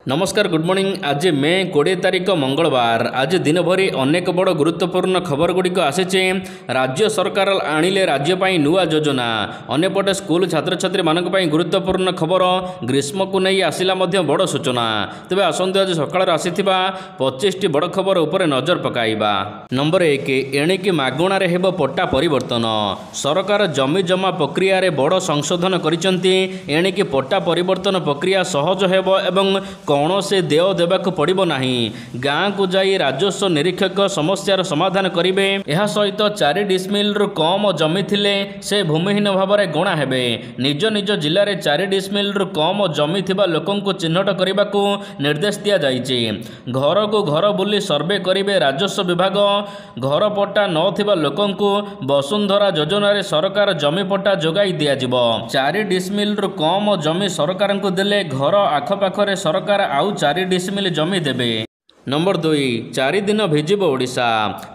नमस्कार good morning. आज मे 20 तारिख मंगलवार। आज दिन भरी अनेक बड़ गुरुत्वपूर्ण खबर गुड़िक आसी। राज्य सरकार आनिले राज्य पाई नुआ योजना। अन्यपटे स्कूल छात्र छात्री मानक पाई गुरुत्वपूर्ण खबर। ग्रीष्म को नहीं आसिला मध्य बड़ सूचना। तेबे आसंतु आज सकाळ आसीथिबा 25 बड़ खबर उपरे नजर पकाइबा। नंबर 1, एणिकी मागणारे हेब पट्टा परिवर्तन। सरकार जमी जमा प्रक्रिया रे बड़ संशोधन करिसंती। एणिकी पट्टा परिवर्तन प्रक्रिया सहज हेब एवं कौन से देय देवाक पड़िबो नाही। गाँ को जाई राजस्व निरीक्षक समस्यार समाधान करिवे। एहा सहित 4 डिसमिल रु कम जमी थिले से भूमिहीन भाव में गणा हेबे। निज निज जिले में 4 डिसमिल रु कम जमी थिबा लोकन को चिन्हट करने को निर्देश दिया जाइछि। घर को घर बुली सर्वे करिवे राजस्व विभाग। घर पट्टा न थिबा लोकन को वसुंधरा योजना रे सरकार जमी पट्टा जोगाई दिया जिवो। 4 डिसमिल रु कम जमी सरकार को देले घर आखपाखरे सरकार आउ 4 डिसमिल जमी देबे। नंबर 2, 4 दिन भिजिब ओडिशा।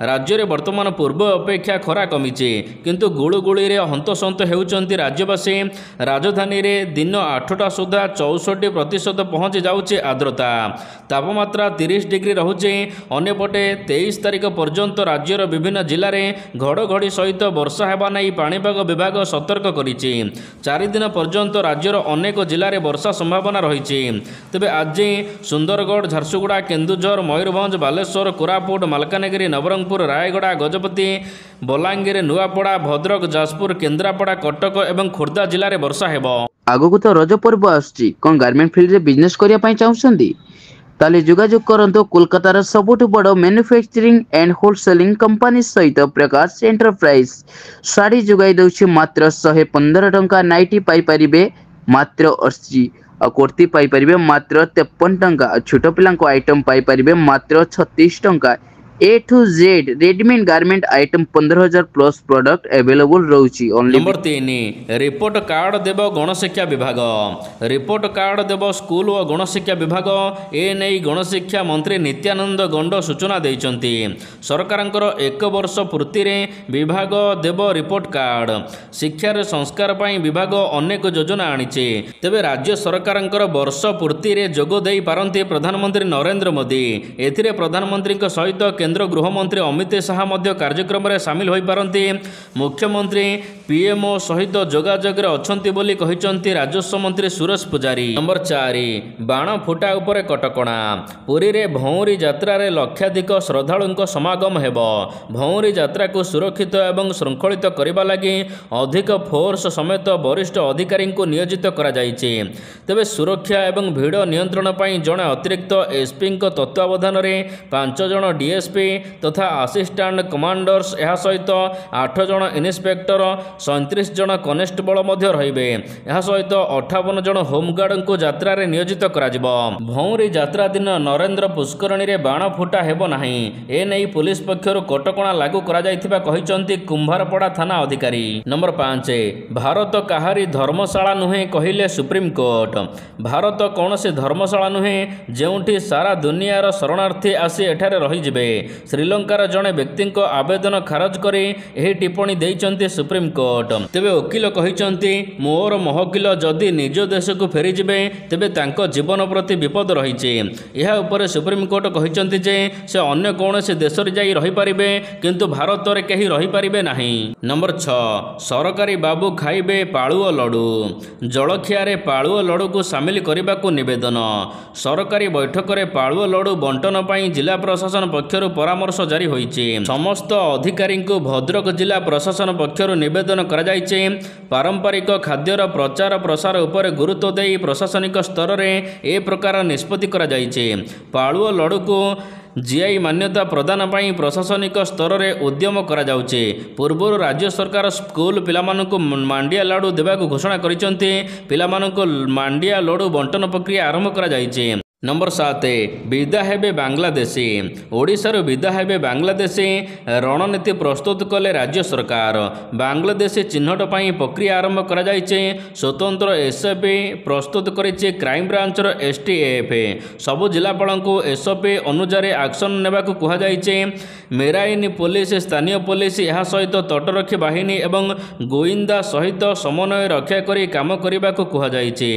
राज्य में वर्तमान पूर्व अपेक्षा खरा कमिचे किंतु गुळुगुळी रे हंतसंत हेउचंती राज्यवासी। राजधानी रे दिन 8टा सुधा 64% पहुँची जाउचे आर्द्रता। तापमात्रा 30 डिग्री रहुचे। अन्यपटे 23 तारिख पर्यंत राज्यर विभिन्न जिले में घड़घड़ी सहित वर्षा हेबा नै पाणीपाग विभाग सतर्क करिछि। 4 दिन पर्यंत राज्यर अनेक जिले में वर्षा संभावना रही। तेबे आज सुंदरगढ़, झारसुगुड़ा, केन्दुझर, मयूरभंज, बालेश्वर, कोरापुट, मालकानगिरी, नवरंगपुर, रायगड़ा, गजपति, बलांगीर, नुआपड़ा, भद्रक, जाजपुर, केन्द्रापड़ा, कटक एवं खोर्धा जिले में वर्षा हेबो। आगो तो रज पर्व आसुची। कोन गारमेंट फील्ड रे बिजनेस करिया पई चाहुछंदी ताले जोगाजोग करंतो कोलकातार सबुठ बड़ मैन्युफैक्चरिंग एंड होलसेलिंग कंपनी सहित प्रकाश एंटरप्राइज। साड़ी जोगाई दउछि मात्र 115 टंका। नाइटी पाई परिबे मात्र 80 और कुर्ती पाई परिबे मात्र 53 टंका। छोट पिला आइटम पाई परिबे मात्र 36 टंका। A to Z readymade garment item 15,000 plus product available रहउची। नंबर 3, रिपोर्ट कार्ड देव गणशिक्षा विभाग। रिपोर्ट कार्ड देव स्कूल और गणशिक्षा विभाग। ए नहीं गणशिक्षा मंत्री नित्यानंद गंड सूचना देइचंती। सरकारंकर 1 वर्ष पूर्ति रे विभाग देव रिपोर्ट कार्ड। शिक्षार संस्कार पाई विभाग अनेक योजना आनिचे। तेबे राज्य सरकारंकर वर्ष पूर्ति रे जोग देई पारंती प्रधानमंत्री नरेंद्र मोदी। एथिरे प्रधानमंत्री सहित केंद्र गृहमंत्री अमित शाह मध्य कार्यक्रम में सामिल होई पारंती। मुख्यमंत्री पीएमओ सहित जोगाजोग रे अछंती बोली कहिसंती राजस्व मंत्री सुरेश पुजारी। नंबर 4, बाण फुटा उपरे कटकणा। पुरी रे भौरी यात्रा रे लक्षाधिक श्रद्धालुंक समागम हेबो। भौरी यात्रा को सुरक्षित एवं श्रृंखलित करबा लागि अधिक फोर्स समेत वरिष्ठ अधिकारी को नियोजित करा जायछि। तेबे सुरक्षा एवं भीड़ नियंत्रण पई जणे अतिरिक्त एसपी तत्वावधान रे 5 जण डीएसपी तथा असिस्टेंट कमांडर्स एहा सहित 8 जण इन्स्पेक्टर 37 जण कनेस्टेबल मध्य रहिबे। एहा सहित 58 जण होमगार्ड को यात्रा रे नियोजित करा जिवो। भौरी यात्रा दिन नरेंद्र पुष्करणी रे बाण फुटा हेबो नाही। ए नै पुलिस पक्षरु कटकणा लागू करा जायथिबा कहिसंती कुंभारपड़ा थाना अधिकारी। नंबर 5, भारत काहारी धर्मशाला नुहे कहिले सुप्रीम कोर्ट। भारत कौनसी धर्मशाला नुहे जेउठी सारा दुनियार शरणार्थी आसी एठारे रही जिबे। श्रीलंकार जड़े व्यक्ति आवेदन खारज करी एही टिप्पणी देइचंती सुप्रीम कोर्ट। तेबे वकील कहिचंती मोर महकिल जदि निज देश को फेरी जिबे तेबे तांको जीवन प्रति विपद रहिছে। एहा उपरे सुप्रीम कोर्ट कहिचंती जे से अन्य कौनसी देश रे जाई रही परिबे किंतु भारत रे केही रही परिबे नाही। नंबर 6, सरकारी बाबू खाइबे पाळुओ लडू। जलखिया रे पाळुओ लडू को शामिल करबा को निवेदन। सरकारी बैठक रे पाळुओ लडू बंटन पई जिला प्रशासन पक्षरु परामर्श जारी होइछि। समस्त अधिकारी को भद्रक जिला प्रशासन पक्षरु निवेदन करा जाइछि। पारंपरिक खाद्यर प्रचार प्रसार उपर गुरुत्व देई प्रशासनिक स्तर रे ए प्रकार निष्पत्ति करा जाइछि। पाळुओ लडू को जीआई मान्यता प्रदान पाई प्रशासनिक स्तर रे उद्यम करा जाउछि। पूर्व राज्य सरकार स्कूल पिलामानकु मांडिया लाडू देबाकु घोषणा करिसंती। पिलामानकु मांडिया लाडू बंटन प्रक्रिया आरंभ करा जाइछि। नंबर 7, विदा हेबे बांग्लादेशी। ओडिशार विदा हेबे बांग्लादेशी रणनीति प्रस्तुत कले राज्य सरकार। बांग्लादेशी चिन्हट पाई प्रक्रिया आरंभ करा जाइछि। स्वतंत्र एसओपी प्रस्तुत करिछि क्राइम ब्रांचर एसटीएफ। सबु जिलापालंकु एसओपी अनुसार एक्शन नेबाकु कुहा जाइछि। मेराइन पुलिस, स्थानीय पुलिस एहा सहित तटरक्षी बाहिनी एवं गोइंदा सहित समन्वय रक्षा करी काम करिबाकु कुहा जाइछि।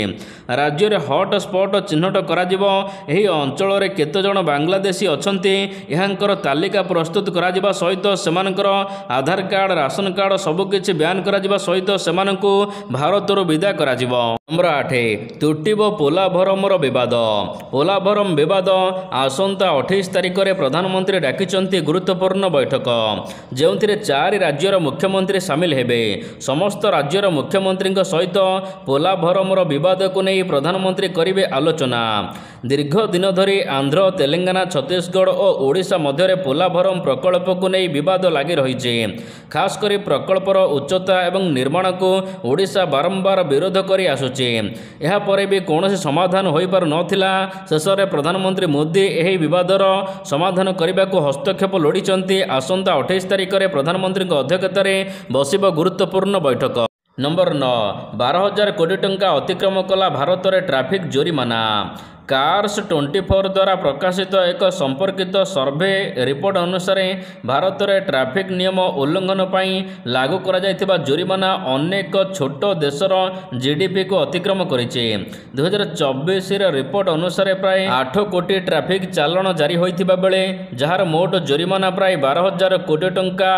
राज्य रे हॉट स्पॉट चिन्हट करा जिवो। ଏହି ଅଞ୍ଚଳରେ କେତେଜଣ ବାଂଲାଦେଶୀ ଅଛନ୍ତି ଏହାଙ୍କର ତାଲିକା ପ୍ରସ୍ତୁତ କରାଯିବା ସହିତ ସେମାନଙ୍କର ଆଧାର କାର୍ଡ଼ ରାସନ କାର୍ଡ଼ ସବୁକିଛି ବ୍ୟାନ୍ କରାଯିବା ସହିତ ସେମାନଙ୍କୁ ଭାରତରୁ ବିଦା କରାଯିବ। ନମ୍ବର 8 ତୁଟିବ ପୋଲାଭରମର ବିବାଦ। ପୋଲାଭରମ ବିବାଦ ଆସନ୍ତା 28 ତାରିଖରେ ପ୍ରଧାନମନ୍ତ୍ରୀ ଡାକିଛନ୍ତି ଗୁରୁତ୍ୱପୂର୍ଣ୍ଣ ବୈଠକ ଯେଉଁଥିରେ 4 ରାଜ୍ୟର ମୁଖ୍ୟମନ୍ତ୍ରୀ ସାମିଲ ହେବେ। ସମସ୍ତ ରାଜ୍ୟର ମୁଖ୍ୟମନ୍ତ୍ରୀଙ୍କ ସହିତ ପୋଲାଭରମର ବିବାଦକୁ ନେଇ ପ୍ରଧାନମନ୍ତ୍ରୀ କରିବେ ଆଲୋଚନା। ଦୀର୍ଘ ଦିନ ଧରି ଆନ୍ଧ୍ର ତେଲେଙ୍ଗାନା ଛତିଶଗଡ଼ ଓ ଓଡ଼ିଶା ମଧ୍ୟରେ ପୋଲାଭରମ ପ୍ରକଳ୍ପକୁ ନେଇ ବିବାଦ ଲାଗି ରହିଛି। ଖାସ୍ କରି ପ୍ରକଳ୍ପର ଉଚ୍ଚତା ଏବଂ ନିର୍ମାଣକୁ ଓଡ଼ିଶା ବାରମ୍ବାର ବିରୋଧ କରି ଆସୁଛି। ଏହାପରେ ବି କୌଣସି ସମାଧାନ ହୋଇପାରୁନଥିଲା। ଶେଷରେ ପ୍ରଧାନମନ୍ତ୍ରୀ ମୋଦି ଏହି ବିବାଦର ସମାଧାନ କରିବାକୁ ହସ୍ତକ୍ଷେପ ଲୋଡ଼ିଛନ୍ତି। ଆସନ୍ତା 28 ତାରିଖରେ ପ୍ରଧାନମନ୍ତ୍ରୀଙ୍କ ଅଧ୍ୟକ୍ଷତାରେ ବସିବ ଗୁରୁତ୍ୱପୂର୍ଣ୍ଣ ବୈଠକ। ନମ୍ବର 9 12,000 କୋଟି ଟଙ୍କା ଅତିକ୍ରମ କଲା ଭାରତରେ ଟ୍ରାଫିକ୍ ଜୋରିମାନା। କାର୍ସ 24 ଦ୍ୱାରା ପ୍ରକାଶିତ ଏକ ସମ୍ପର୍କିତ ସର୍ଭେ ରିପୋର୍ଟ ଅନୁସାରେ ଭାରତରେ ଟ୍ରାଫିକ୍ ନିୟମ ଉଲ୍ଲଂଘନ ପାଇଁ ଲାଗୁ କରାଯାଇଥିବା ଜୋରିମାନା ଅନେକ ଛୋଟ ଦେଶର ଜିଡିପିକୁ ଅତିକ୍ରମ କରିଛି। 2024ର ରିପୋର୍ଟ ଅନୁସାରେ ପ୍ରାୟ 8 କୋଟି ଟ୍ରାଫିକ୍ ଚାଲାଣ ଜାରି ହୋଇଥିବା ବେଳେ ଯାହାର ମୋଟ ଜୋରିମାନା ପ୍ରାୟ 12,000 କୋଟି ଟଙ୍କା।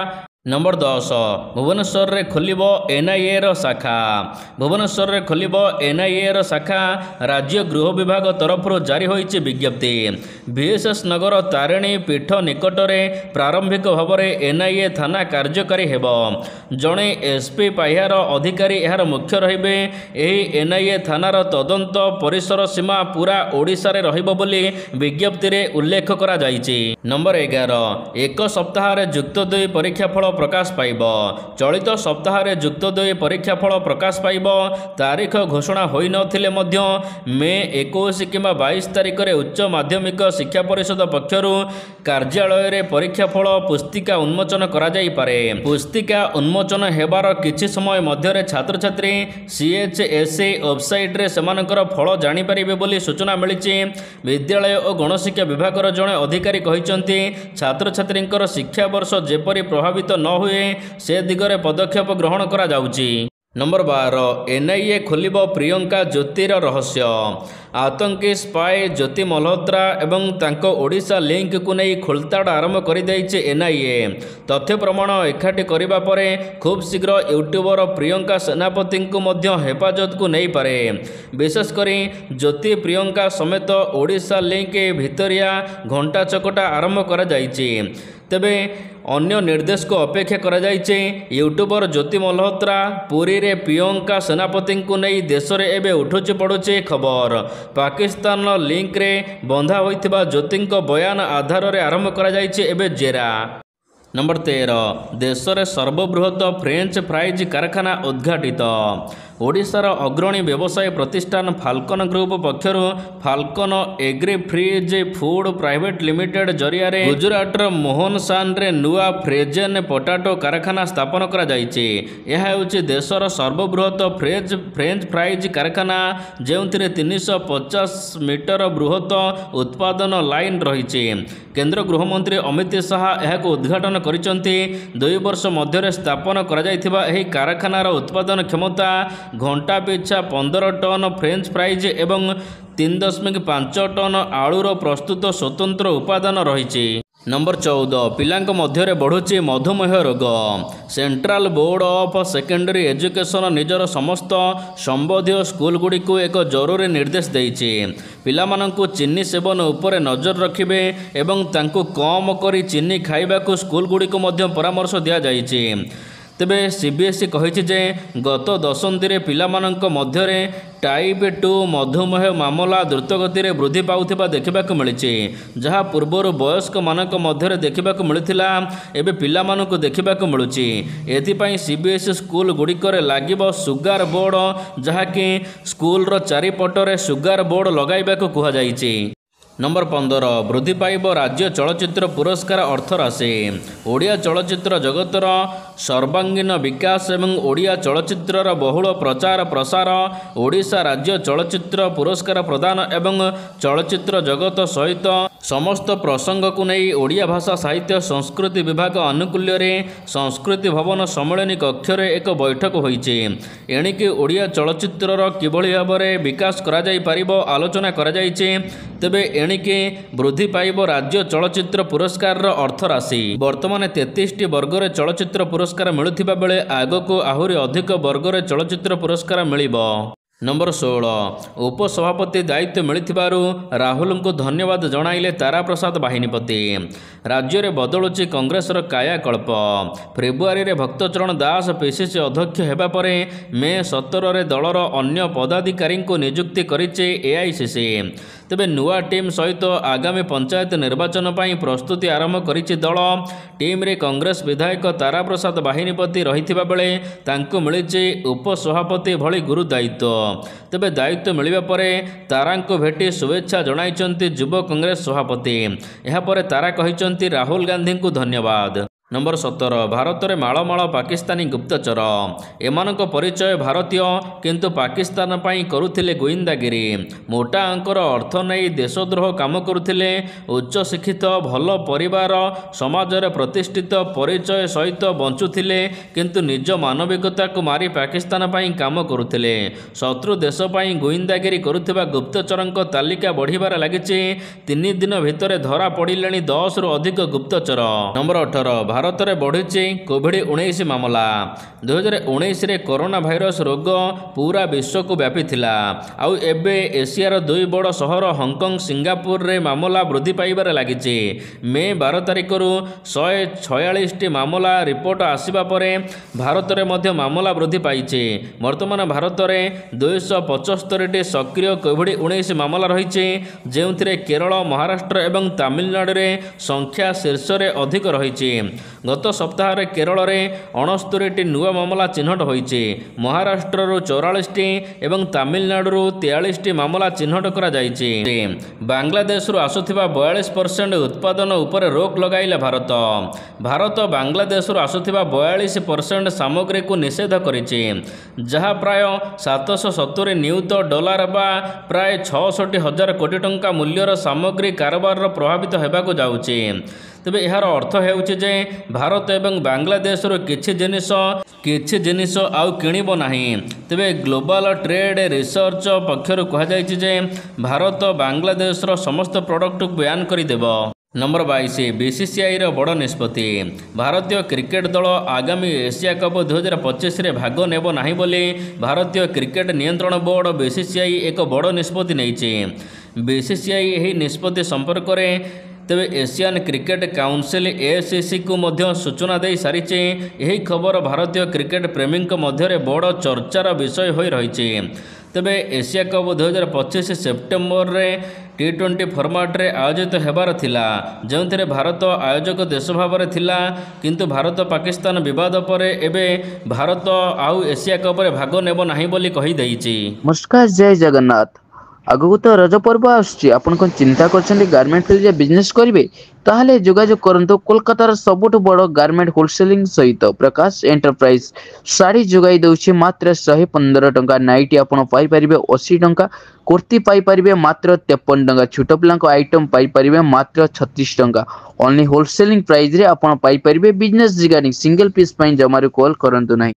ନମ୍ବର 10 ଭୁବନେଶ୍ୱରରେ ଖୋଲିବ ଏନ୍ଆଇଏର ଶାଖା। ଭୁବନେଶ୍ୱରରେ ଖୋଲିବ ଏନ୍ଆଇଏର ଶାଖା। ରାଜ୍ୟ ଗୃହ ବିଭାଗ ତରଫରୁ ଜାରି ହୋଇଛି ବିଜ୍ଞପ୍ତି। ଭିଏସ୍ଏସ୍ ନଗର ତାରିଣୀ ପୀଠ ନିକଟରେ ପ୍ରାରମ୍ଭିକ ଭାବରେ ଏନ୍ଆଇଏ ଥାନା କାର୍ଯ୍ୟକାରୀ ହେବ। ଜଣେ ଏସ୍ପି ପାହ୍ୟାର ଅଧିକାରୀ ଏହାର ମୁଖ୍ୟ ରହିବେ। ଏହି ଏନ୍ଆଇଏ ଥାନାର ତଦନ୍ତ ପରିସର ସୀମା ପୁରା ଓଡ଼ିଶାରେ ରହିବ ବୋଲି ବିଜ୍ଞପ୍ତିରେ ଉଲ୍ଲେଖ କରାଯାଇଛି। ନମ୍ବର 11 ଏକ ସପ୍ତାହରେ ଯୁକ୍ତ 2 ପରୀକ୍ଷା ଫଳ ପ୍ରକାଶ ପାଇବ। ଚଳିତ ସପ୍ତାହରେ ଯୁକ୍ତ 2 ପରୀକ୍ଷା ଫଳ ପ୍ରକାଶ ପାଇବ। ତାରିଖ ଘୋଷଣା ହୋଇନଥିଲେ ମଧ୍ୟ ମେ 21 କିମ୍ବା 22 ତାରିଖରେ ଉଚ୍ଚ ମାଧ୍ୟମିକ ଶିକ୍ଷା ପରିଷଦ ପକ୍ଷରୁ କାର୍ଯ୍ୟାଳୟରେ ପରୀକ୍ଷା ଫଳ ପୁସ୍ତିକା ଉନ୍ମୋଚନ କରାଯାଇପାରେ। ପୁସ୍ତିକା ଉନ୍ମୋଚନ ହେବାର କିଛି ସମୟ ମଧ୍ୟରେ ଛାତ୍ରଛାତ୍ରୀ CHSE ୱେବସାଇଟ୍ରେ ସେମାନଙ୍କର ଫଳ ଜାଣିପାରିବେ ବୋଲି ସୂଚନା ମିଳିଛି। ବିଦ୍ୟାଳୟ ଓ ଗଣଶିକ୍ଷା ବିଭାଗର ଜଣେ ଅଧିକାରୀ କହିଛନ୍ତି ଛାତ୍ରଛାତ୍ରୀଙ୍କର ଶିକ୍ଷାବର୍ଷ ଯେପରି ପ୍ରଭାବିତ ନ ହୁଏ ସେ ଦିଗରେ ପଦକ୍ଷେପ ଗ୍ରହଣ କରାଯାଉଛି। ନମ୍ବର 12 ଏନ୍ଆଇଏ ଖୋଲିବ ପ୍ରିୟଙ୍କା ଜ୍ୟୋତିର ରହସ୍ୟ। ଆତଙ୍କୀ ସ୍ପାଏ ଜ୍ୟୋତି ମଲ୍ହୋତ୍ରା ଏବଂ ତାଙ୍କ ଓଡ଼ିଶା ଲିଙ୍କକୁ ନେଇ ଖୋଳତାଡ଼ ଆରମ୍ଭ କରିଦେଇଛି ଏନ୍ଆଇଏ। ତଥ୍ୟ ପ୍ରମାଣ ଏକାଠି କରିବା ପରେ ଖୁବ୍ ଶୀଘ୍ର ୟୁଟ୍ୟୁବର ପ୍ରିୟଙ୍କା ସେନାପତିଙ୍କୁ ମଧ୍ୟ ହେଫାଜତକୁ ନେଇପାରେ। ବିଶେଷ କରି ଜ୍ୟୋତି ପ୍ରିୟଙ୍କା ସମେତ ଓଡ଼ିଶା ଲିଙ୍କ ଭିତରିଆ ଘଣ୍ଟା ଚକଟା ଆରମ୍ଭ କରାଯାଇଛି। ତେବେ ଅନ୍ୟ ନିର୍ଦ୍ଦେଶକୁ ଅପେକ୍ଷା କରାଯାଇଛି। ୟୁଟ୍ୟୁବର ଜ୍ୟୋତି ମଲ୍ହୋତ୍ରା ପୁରୀରେ ପ୍ରିୟଙ୍କା ସେନାପତିଙ୍କୁ ନେଇ ଦେଶରେ ଏବେ ଉଠୁଛି ପଡ଼ୁଛି ଖବର। ପାକିସ୍ତାନର ଲିଙ୍କରେ ବନ୍ଧା ହୋଇଥିବା ଜ୍ୟୋତିଙ୍କ ବୟାନ ଆଧାରରେ ଆରମ୍ଭ କରାଯାଇଛି ଏବେ ଜେରା। ନମ୍ବର 13 ଦେଶରେ ସର୍ବବୃହତ ଫ୍ରେଞ୍ଚ ଫ୍ରାଇଜ୍ କାରଖାନା ଉଦ୍ଘାଟିତ। ଓଡ଼ିଶାର ଅଗ୍ରଣୀ ବ୍ୟବସାୟ ପ୍ରତିଷ୍ଠାନ ଫାଲକନ ଗ୍ରୁପ ପକ୍ଷରୁ falcon agri fridge food private limited ଜରିଆରେ ଗୁଜରାଟର ମୋହନସାନରେ ନୂଆ ଫ୍ରୋଜେନ୍ ପଟାଟୋ କାରଖାନା ସ୍ଥାପନ କରାଯାଇଛି। ଏହା ହେଉଛି ଦେଶର ସର୍ବବୃହତ ଫ୍ରେଞ୍ଚ ଫ୍ରାଇଜ୍ କାରଖାନା ଯେଉଁଥିରେ 350 ମିଟର ବୃହତ ଉତ୍ପାଦନ ଲାଇନ୍ ରହିଛି। କେନ୍ଦ୍ର ଗୃହମନ୍ତ୍ରୀ ଅମିତ ଶାହା ଏହାକୁ ଉଦ୍ଘାଟନ କରିଛନ୍ତି। 2 ବର୍ଷ ମଧ୍ୟରେ ସ୍ଥାପନ କରାଯାଇଥିବା ଏହି କାରଖାନାର ଉତ୍ପାଦନ କ୍ଷମତା ଘଣ୍ଟା ପିଛା 15 ଟନ୍ ଫ୍ରେଞ୍ଚ ଫ୍ରାଇଜ୍ ଏବଂ 3.5 ଟନ୍ ଆଳୁର ପ୍ରସ୍ତୁତ ସ୍ୱତନ୍ତ୍ର ଉପାଦାନ ରହିଛି। ନମ୍ବର 14 ପିଲାଙ୍କ ମଧ୍ୟରେ ବଢ଼ୁଛି ମଧୁମେହ ରୋଗ। Central board of secondary education ନିଜର ସମସ୍ତ ସମ୍ବନ୍ଧୀୟ ସ୍କୁଲଗୁଡ଼ିକୁ ଏକ ଜରୁରୀ ନିର୍ଦ୍ଦେଶ ଦେଇଛି। ପିଲାମାନଙ୍କୁ ଚିନି ସେବନ ଉପରେ ନଜର ରଖିବେ ଏବଂ ତାଙ୍କୁ କମ୍ କରି ଚିନି ଖାଇବାକୁ ସ୍କୁଲଗୁଡ଼ିକୁ ମଧ୍ୟ ପରାମର୍ଶ ଦିଆଯାଇଛି। ତେବେ CBSE କହିଛି ଯେ ଗତ ଦଶନ୍ଧିରେ ପିଲାମାନଙ୍କ ମଧ୍ୟରେ ଟାଇପ୍ 2 ମଧୁମେହ ମାମଲା ଦ୍ରୁତଗତିରେ ବୃଦ୍ଧି ପାଉଥିବା ଦେଖିବାକୁ ମିଳିଛି। ଯାହା ପୂର୍ବରୁ ବୟସ୍କମାନଙ୍କ ମଧ୍ୟରେ ଦେଖିବାକୁ ମିଳୁଥିଲା ଏବେ ପିଲାମାନଙ୍କୁ ଦେଖିବାକୁ ମିଳୁଛି। ଏଥିପାଇଁ CBSE ସ୍କୁଲଗୁଡ଼ିକରେ ଲାଗିବ ସୁଗାର ବୋର୍ଡ଼ ଯାହାକି ସ୍କୁଲର ଚାରିପଟରେ ସୁଗାର ବୋର୍ଡ଼ ଲଗାଇବାକୁ କୁହାଯାଇଛି। ନମ୍ବର 15 ବୃଦ୍ଧି ପାଇବ ରାଜ୍ୟ ଚଳଚ୍ଚିତ୍ର ପୁରସ୍କାର ଅର୍ଥରାଶି। ଓଡ଼ିଆ ଚଳଚ୍ଚିତ୍ର ଜଗତର ସର୍ବାଙ୍ଗୀନ ବିକାଶ ଏବଂ ଓଡ଼ିଆ ଚଳଚ୍ଚିତ୍ରର ବହୁଳ ପ୍ରଚାର ପ୍ରସାର ଓଡ଼ିଶା ରାଜ୍ୟ ଚଳଚ୍ଚିତ୍ର ପୁରସ୍କାର ପ୍ରଦାନ ଏବଂ ଚଳଚ୍ଚିତ୍ର ଜଗତ ସହିତ समस्त प्रसंग को नहीं ओडिया भाषा साहित्य संस्कृति विभाग आनुकूल्य संस्कृति भवन सम्मेलन कक्षर एक बैठक होईचे। एणिकी ओडिया चलचित्रर किभली भाव में विकास करा जाई पारिबो आलोचना करा जाईचे। तेबे एणिकी वृद्धि पाइब राज्य चलचित्र पुरस्कार अर्थ राशि। वर्तमान 33 वर्गर चलचित्र पुरस्कार मिलुथिबा बेले आगको आहुरी अधिक वर्गर चलचित्र पुरस्कार मिलिबो। नंबर 16 उपसभापति दायित्व मिलिथिबारु राहुल को धन्यवाद जणाइले तारा प्रसाद बाहिनीपति। राज्य में बदलुची कांग्रेसर कायाकल्प। फेब्रुआरी रे भक्तचरण दास पीसीसी अध्यक्ष हेबा परे मे 17 रे दलर अन्य पदाधिकारी को नियुक्ति करिचे एआईसीसी। तेबे नुआ टीम सहित आगामी पंचायत निर्वाचन पर प्रस्तुति आरंभ करिछि दल। टीम रे कांग्रेस विधायक तारा प्रसाद बाहिनीपति रहिथिबा बेले तांको मिलिछि उपसभापति भली गुरु दायित्व। तेबे दायित्व मिलिबा परे तारांको भेटी शुभेच्छा जणाइछन्ति युव कांग्रेस सभापति। एहा परे तारा कहिछन्ति राहुल गांधी को धन्यवाद। नंबर 17 भारत में माळमाळ पाकिस्तानी गुप्तचर। एमानक परिचय भारतीय किंतु पाकिस्तान पाई करुथिले गोइंदागिरी। मोटा अंकर अर्थ नहीं देशद्रोह काम करुथिले। उच्च शिक्षित भल परिवार समाज रे प्रतिष्ठित परिचय सहित बंचुथिले किंतु निज मानविकता को मारी पाकिस्तान पाई काम करुथिले। शत्रु देश पाई गोइंदागिरी करुथिबा गुप्तचरंक तालिका बढ़िबार लागिछि। 3 दिन भितर धरा पड़िलेनी 10 रु अधिक गुप्तचर। नंबर 18 भारत में बढ़ी कोविड-19 मामला। 2019 रे कोरोना भाइरस रोग पूरा विश्व को व्यापी थिला। आउ एबे एशियार 2 बड़ सहर हांगकांग सिंगापुर रे मामला वृद्धि पाइबार लागिछि। मे 12 तारिख रु 146 मामला रिपोर्ट आसिबा परे भारत में मध्य मामला वृद्धि पाइछि। वर्तमान भारत में 275 सक्रिय कोविड-19 मामला रही, जो केरल महाराष्ट्र एवं तमिलनाडु रे संख्या शीर्ष रे अधिक रही। गत सप्ताह रे केरल में 69 नुआ मामला चिन्हट होईचे। महाराष्ट्र 44 एवं तमिलनाडु 43 मामला चिन्हट करा जायचे। बांग्लादेश आसुथिबा 42% उत्पादन उपर रोक लगाइला भारत। भारत बांग्लादेश आसुथिबा 42% सामग्री को निषेध करिছে, जहाँ प्राय 770 नियुत डॉलर बा प्राय 66,000 कोटी टंका मूल्यर सामग्री कारबार प्रभावित हेबाकु जाउचे। तेबे यार अर्थ हेउछि जे भारत एवं बांग्लादेश किछि जिनिस आउ किणिब नाही। तेबे ग्लोबल ट्रेड रिसर्च पक्षर कहा जायछि जे भारत बांग्लादेश समस्त प्रोडक्ट को बैन करदेव। नंबर 22 बीसीसीआई रो बड़ निष्पत्ति। भारतीय क्रिकेट दल आगामी एशिया कप 2025 रे भाग नेब नाही बोली भारतीय क्रिकेट नियंत्रण बोर्ड बीसीसीआई एक बड़ निष्पत्ति नैछि। बीसीसीआई एही निष्पत्ति संपर्क में तेबे एशियन क्रिकेट काउंसिल एसीसी को मध्य सूचना दे सारिचे। यही खबर भारतीय क्रिकेट प्रेमी मध्य बड़ चर्चार विषय हो रही। तेबे एशिया कप 2025 सेप्टेम्बर रे T20 फॉर्मेट रे आयोजित हेबार थिला, जो भारत आयोजक देश भाव में थिला। किंतु भारत पाकिस्तान विवाद पर एबे भारत आउ एशिया कप रे भाग नेब नाही बोली कहि दैछि। नमस्कार, जय जगन्नाथ। आगु तो रज पर्व आसुची। आपण कोन चिंता करछन्ती गारमेंट फील्ड रे बिजनेस करिवे, ताहले जोगाजोग करंतो कोलकातार सबुठ बड़ गारमेंट होलसेलिंग सहित प्रकाश एंटरप्राइज। साड़ी जोगाई दउछि मात्र 115 टंका। नाइटी आपण पाई परिबे 80 टंका। कुर्ती पाई परिबे मात्र 53 टंका। छोट पिलांको आइटम पाई परिबे मात्र 36 टंका। ओनली होलसेलिंग प्राइस रे आपण पाई परिबे। बिजनेस रिगार्डिंग सिंगल पीस पई जमारे कॉल करंतु नाही।